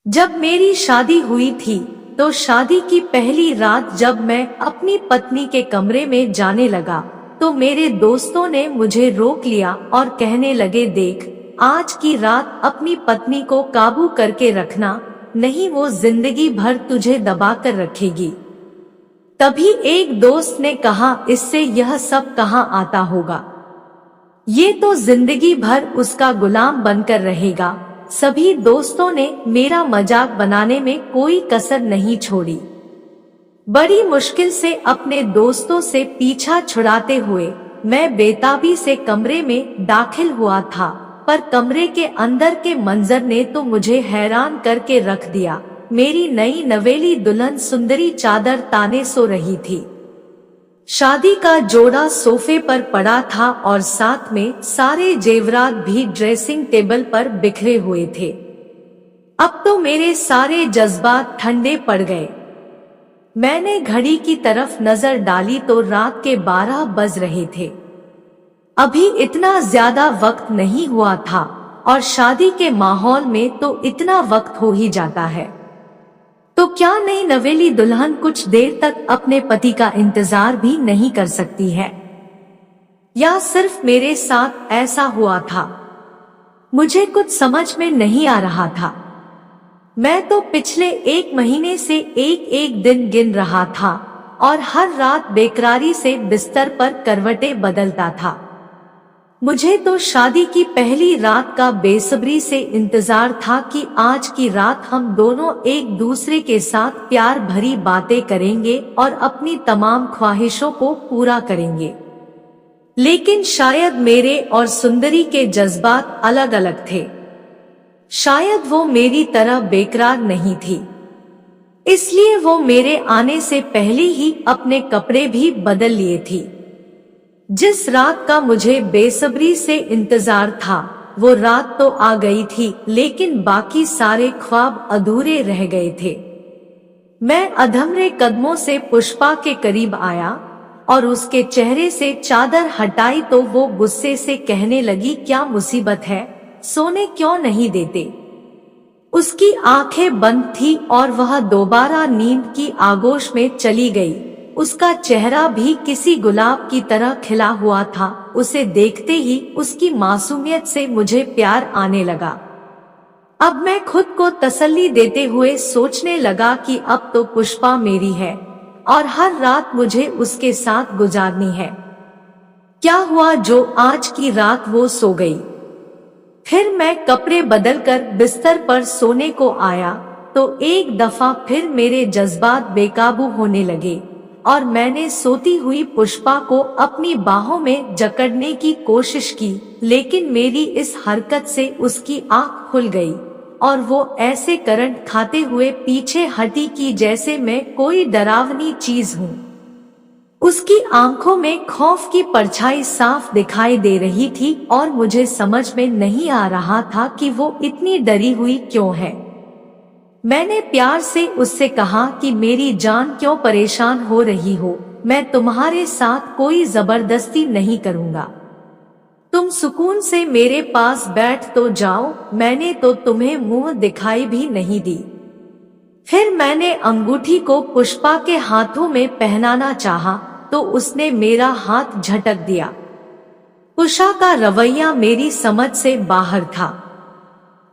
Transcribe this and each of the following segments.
जब मेरी शादी हुई थी तो शादी की पहली रात जब मैं अपनी पत्नी के कमरे में जाने लगा तो मेरे दोस्तों ने मुझे रोक लिया और कहने लगे, देख, आज की रात अपनी पत्नी को काबू करके रखना, नहीं वो जिंदगी भर तुझे दबा कर रखेगी। तभी एक दोस्त ने कहा, इससे यह सब कहाँ आता होगा, ये तो जिंदगी भर उसका गुलाम बनकर रहेगा। सभी दोस्तों ने मेरा मजाक बनाने में कोई कसर नहीं छोड़ी। बड़ी मुश्किल से अपने दोस्तों से पीछा छुड़ाते हुए मैं बेताबी से कमरे में दाखिल हुआ था, पर कमरे के अंदर के मंजर ने तो मुझे हैरान करके रख दिया। मेरी नई नवेली दुल्हन सुंदरी चादर ताने सो रही थी। शादी का जोड़ा सोफे पर पड़ा था और साथ में सारे जेवरात भी ड्रेसिंग टेबल पर बिखरे हुए थे। अब तो मेरे सारे जज्बात ठंडे पड़ गए। मैंने घड़ी की तरफ नजर डाली तो रात के 12 बज रहे थे। अभी इतना ज्यादा वक्त नहीं हुआ था और शादी के माहौल में तो इतना वक्त हो ही जाता है। तो क्या नई नवेली दुल्हन कुछ देर तक अपने पति का इंतजार भी नहीं कर सकती है? या सिर्फ मेरे साथ ऐसा हुआ था? मुझे कुछ समझ में नहीं आ रहा था। मैं तो पिछले 1 महीने से एक एक दिन गिन रहा था और हर रात बेकरारी से बिस्तर पर करवटें बदलता था। मुझे तो शादी की पहली रात का बेसब्री से इंतजार था कि आज की रात हम दोनों एक दूसरे के साथ प्यार भरी बातें करेंगे और अपनी तमाम ख्वाहिशों को पूरा करेंगे। लेकिन शायद मेरे और सुंदरी के जज्बात अलग अलग थे। शायद वो मेरी तरह बेकरार नहीं थी, इसलिए वो मेरे आने से पहले ही अपने कपड़े भी बदल लिए थी। जिस रात का मुझे बेसब्री से इंतजार था वो रात तो आ गई थी, लेकिन बाकी सारे ख्वाब अधूरे रह गए थे। मैं अधमरे कदमों से पुष्पा के करीब आया और उसके चेहरे से चादर हटाई तो वो गुस्से से कहने लगी, क्या मुसीबत है, सोने क्यों नहीं देते? उसकी आंखें बंद थी और वह दोबारा नींद की आगोश में चली गई। उसका चेहरा भी किसी गुलाब की तरह खिला हुआ था। उसे देखते ही उसकी मासूमियत से मुझे प्यार आने लगा। अब मैं खुद को तसल्ली देते हुए सोचने लगा कि अब तो पुष्पा मेरी है और हर रात मुझे उसके साथ गुजारनी है। क्या हुआ जो आज की रात वो सो गई। फिर मैं कपड़े बदलकर बिस्तर पर सोने को आया तो एक दफा फिर मेरे जज्बात बेकाबू होने लगे और मैंने सोती हुई पुष्पा को अपनी बाहों में जकड़ने की कोशिश की, लेकिन मेरी इस हरकत से उसकी आंख खुल गई और वो ऐसे करंट खाते हुए पीछे हटी कि जैसे मैं कोई डरावनी चीज हूँ। उसकी आंखों में खौफ की परछाई साफ दिखाई दे रही थी और मुझे समझ में नहीं आ रहा था कि वो इतनी डरी हुई क्यों है। मैंने प्यार से उससे कहा कि मेरी जान क्यों परेशान हो रही हो, मैं तुम्हारे साथ कोई जबरदस्ती नहीं करूँगा, तुम सुकून से मेरे पास बैठ तो जाओ। मैंने तो तुम्हें मुंह दिखाई भी नहीं दी। फिर मैंने अंगूठी को पुष्पा के हाथों में पहनाना चाहा तो उसने मेरा हाथ झटक दिया। पुष्पा का रवैया मेरी समझ से बाहर था।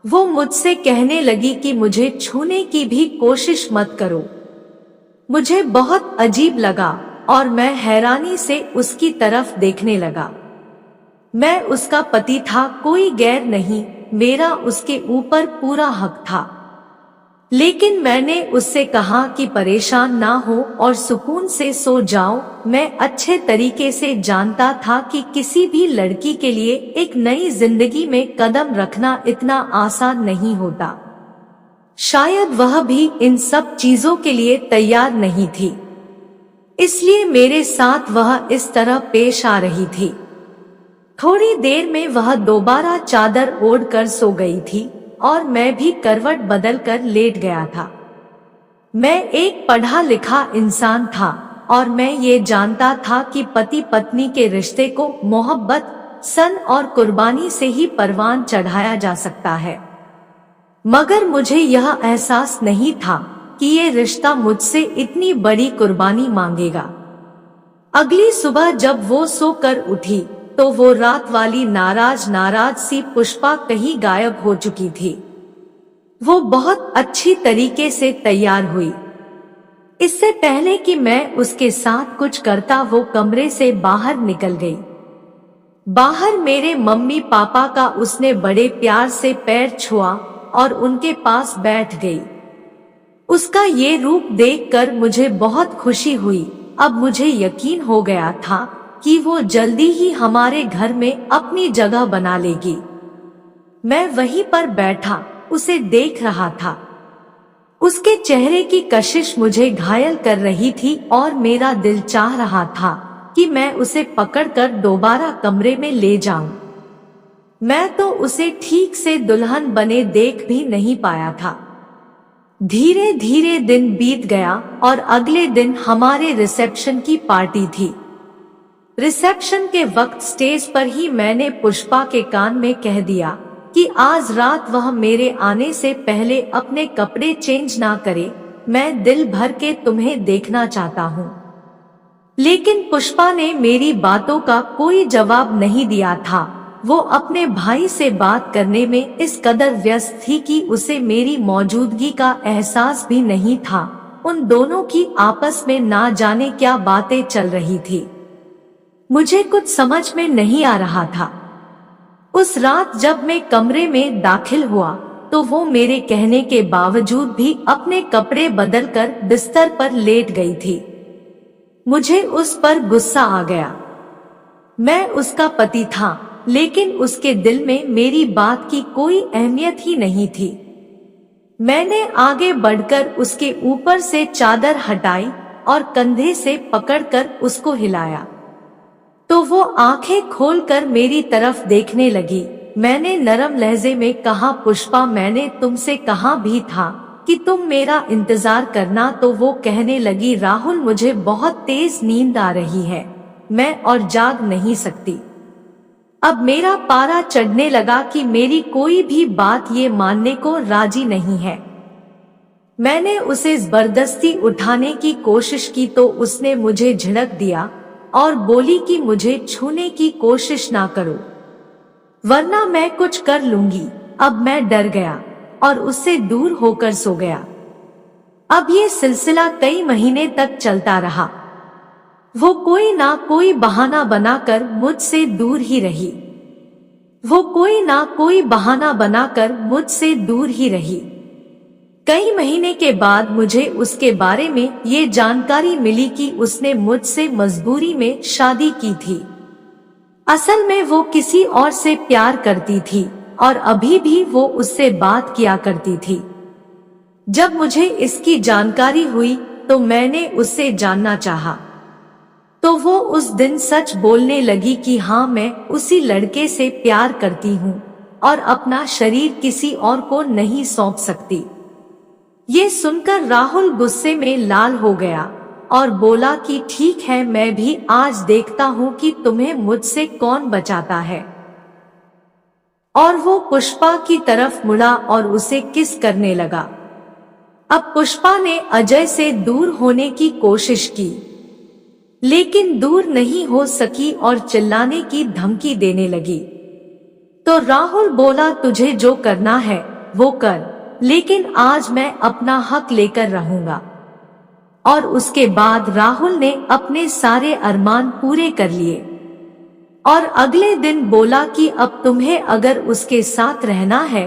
वो मुझसे कहने लगी कि मुझे छूने की भी कोशिश मत करो। मुझे बहुत अजीब लगा और मैं हैरानी से उसकी तरफ देखने लगा। मैं उसका पति था, कोई गैर नहीं, मेरा उसके ऊपर पूरा हक था। लेकिन मैंने उससे कहा कि परेशान ना हो और सुकून से सो जाओ। मैं अच्छे तरीके से जानता था कि किसी भी लड़की के लिए एक नई जिंदगी में कदम रखना इतना आसान नहीं होता। शायद वह भी इन सब चीजों के लिए तैयार नहीं थी, इसलिए मेरे साथ वह इस तरह पेश आ रही थी। थोड़ी देर में वह दोबारा चादर ओढ़कर सो गई थी और मैं भी करवट बदलकर लेट गया था। मैं एक पढ़ा लिखा इंसान था और मैं ये जानता था कि पति पत्नी के रिश्ते को मोहब्बत, सन और कुर्बानी से ही परवान चढ़ाया जा सकता है। मगर मुझे यह एहसास नहीं था कि ये रिश्ता मुझसे इतनी बड़ी कुर्बानी मांगेगा। अगली सुबह जब वो सोकर उठी तो वो रात वाली नाराज सी पुष्पा कहीं गायब हो चुकी थी। वो बहुत अच्छी तरीके से तैयार हुई। इससे पहले कि मैं उसके साथ कुछ करता वो कमरे से बाहर निकल गई। बाहर मेरे मम्मी पापा का उसने बड़े प्यार से पैर छुआ और उनके पास बैठ गई। उसका ये रूप देखकर मुझे बहुत खुशी हुई। अब मुझे यकीन हो गया था कि वो जल्दी ही हमारे घर में अपनी जगह बना लेगी। मैं वहीं पर बैठा उसे देख रहा था। उसके चेहरे की कशिश मुझे घायल कर रही थी और मेरा दिल चाह रहा था कि मैं उसे पकड़कर दोबारा कमरे में ले जाऊं। मैं तो उसे ठीक से दुल्हन बने देख भी नहीं पाया था। धीरे धीरे दिन बीत गया और अगले दिन हमारे रिसेप्शन की पार्टी थी। रिसेप्शन के वक्त स्टेज पर ही मैंने पुष्पा के कान में कह दिया कि आज रात वह मेरे आने से पहले अपने कपड़े चेंज ना करे। मैं दिल भर के तुम्हें देखना चाहता हूँ। लेकिन पुष्पा ने मेरी बातों का कोई जवाब नहीं दिया था। वो अपने भाई से बात करने में इस कदर व्यस्त थी कि उसे मेरी मौजूदगी का एहसास भी नहीं था। उन दोनों की आपस में ना जाने क्या बातें चल रही थी। मुझे कुछ समझ में नहीं आ रहा था। उस रात जब मैं कमरे में दाखिल हुआ तो वो मेरे कहने के बावजूद भी अपने कपड़े बदलकर बिस्तर पर लेट गई थी। मुझे उस पर गुस्सा आ गया। मैं उसका पति था, लेकिन उसके दिल में मेरी बात की कोई अहमियत ही नहीं थी। मैंने आगे बढ़कर उसके ऊपर से चादर हटाई और कंधे से पकड़कर उसको हिलाया तो वो आंखें खोलकर मेरी तरफ देखने लगी। मैंने नरम लहजे में कहा, पुष्पा, मैंने तुमसे कहा भी था कि तुम मेरा इंतजार करना। तो वो कहने लगी, राहुल, मुझे बहुत तेज नींद आ रही है, मैं और जाग नहीं सकती। अब मेरा पारा चढ़ने लगा कि मेरी कोई भी बात ये मानने को राजी नहीं है। मैंने उसे जबरदस्ती उठाने की कोशिश की तो उसने मुझे झिड़क दिया और बोली कि मुझे छूने की कोशिश ना करो, वरना मैं कुछ कर लूंगी। अब मैं डर गया और उससे दूर होकर सो गया। अब ये सिलसिला कई महीने तक चलता रहा। वो कोई ना कोई बहाना बनाकर मुझसे दूर ही रही। कई महीने के बाद मुझे उसके बारे में ये जानकारी मिली कि उसने मुझसे मजबूरी में शादी की थी। असल में वो किसी और से प्यार करती थी और अभी भी वो उससे बात किया करती थी। जब मुझे इसकी जानकारी हुई तो मैंने उससे जानना चाहा, तो वो उस दिन सच बोलने लगी कि हाँ, मैं उसी लड़के से प्यार करती हूँ और अपना शरीर किसी और को नहीं सौंप सकती। ये सुनकर राहुल गुस्से में लाल हो गया और बोला कि ठीक है, मैं भी आज देखता हूँ कि तुम्हें मुझसे कौन बचाता है। और वो पुष्पा की तरफ मुड़ा और उसे किस करने लगा। अब पुष्पा ने अजय से दूर होने की कोशिश की, लेकिन दूर नहीं हो सकी और चिल्लाने की धमकी देने लगी। तो राहुल बोला, तुझे जो करना है वो कर, लेकिन आज मैं अपना हक लेकर रहूंगा। और उसके बाद राहुल ने अपने सारे अरमान पूरे कर लिए और अगले दिन बोला कि अब तुम्हें अगर उसके साथ रहना है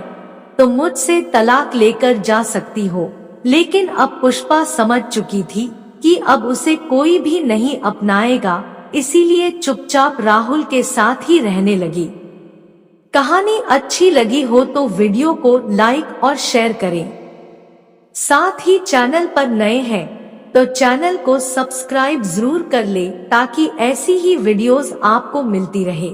तो मुझसे तलाक लेकर जा सकती हो। लेकिन अब पुष्पा समझ चुकी थी कि अब उसे कोई भी नहीं अपनाएगा, इसीलिए चुपचाप राहुल के साथ ही रहने लगी। कहानी अच्छी लगी हो तो वीडियो को लाइक और शेयर करें। साथ ही चैनल पर नए हैं तो चैनल को सब्सक्राइब जरूर कर ले ताकि ऐसी ही वीडियोस आपको मिलती रहे।